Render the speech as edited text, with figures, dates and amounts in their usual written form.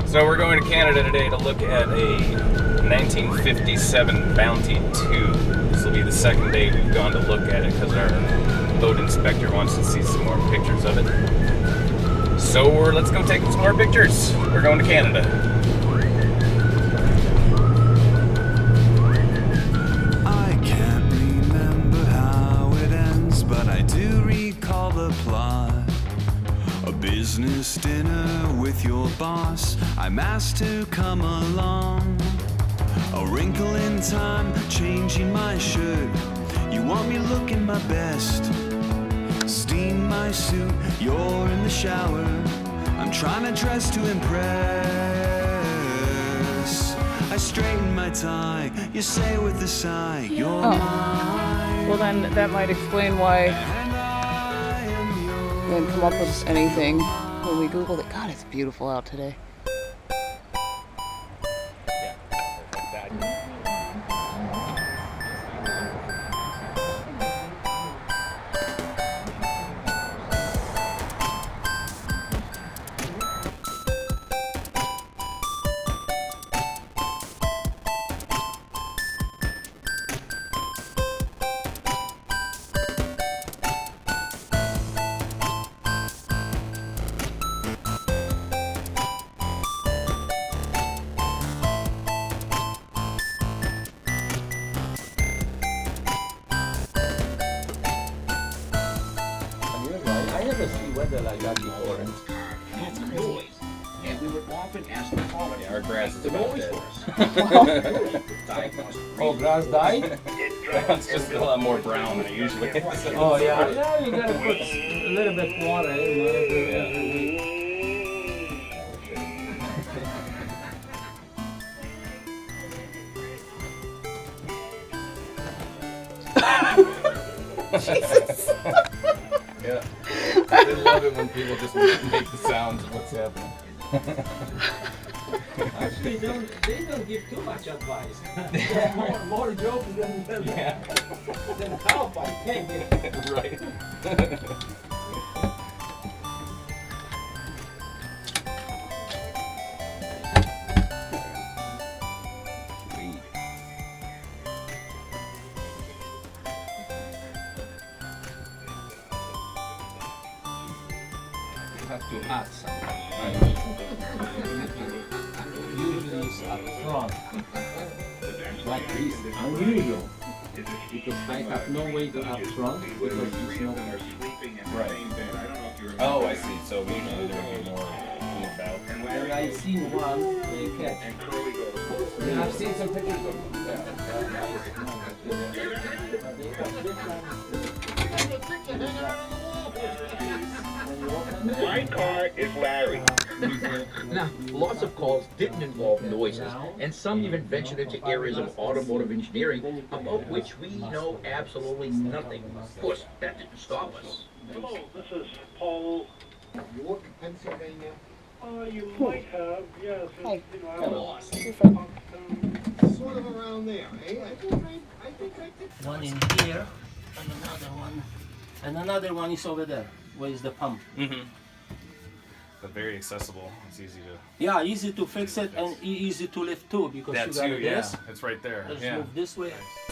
So we're going to Canada today to look at a 1957 Bounty 2. This will be the second day we've gone to look at it because our boat inspector wants to see some more pictures of it. So let's go take some more pictures. We're going to Canada. I can't remember how it ends, but I do recall the plot. A business dinner with your boss, I'm asked to come along. A wrinkle in time, changing my shirt. You want me looking my best. Steam my suit, you're in the shower. I'm trying to dress to impress. I straighten my tie, you say with a sigh, you're mine. Well, then that might explain why we didn't come up with anything when we Googled it. God, it's beautiful out today. I never see weather like that before. That's crazy. And we would often ask the caller. Yeah, our grass is about dead. Oh, grass died? It's just a lot more brown than it usually is. Oh, yeah. Yeah, you gotta put a little bit water in there. Jesus. Yeah. They love it when people just make the sounds of what's happening. Actually, they don't give too much advice. more jokes than help, I think. Right. Have to add something. Usually it's up front. But this is unusual because I have no way to up front because it's not. Right. Oh, I see. So usually there would be more about. And I've seen one they catch. Yeah, I've seen some pictures of them. My car is Larry. Now, lots of calls didn't involve noises, and some even ventured into areas of automotive engineering about which we know absolutely nothing. Of course, that didn't stop us. Hello, this is Paul. You work in Pennsylvania? You might have, yes. Hi. You know, I Come was on. Your friend. Sort of around there, eh? I think I did. One in here, and another one. And another one is over there, where is the pump. Mm-hmm. But very accessible. It's easy to. Yeah, easy to fix it and easy to lift too, because That you got too, yeah. this. It's right there. Let's Yeah. move this way. Nice.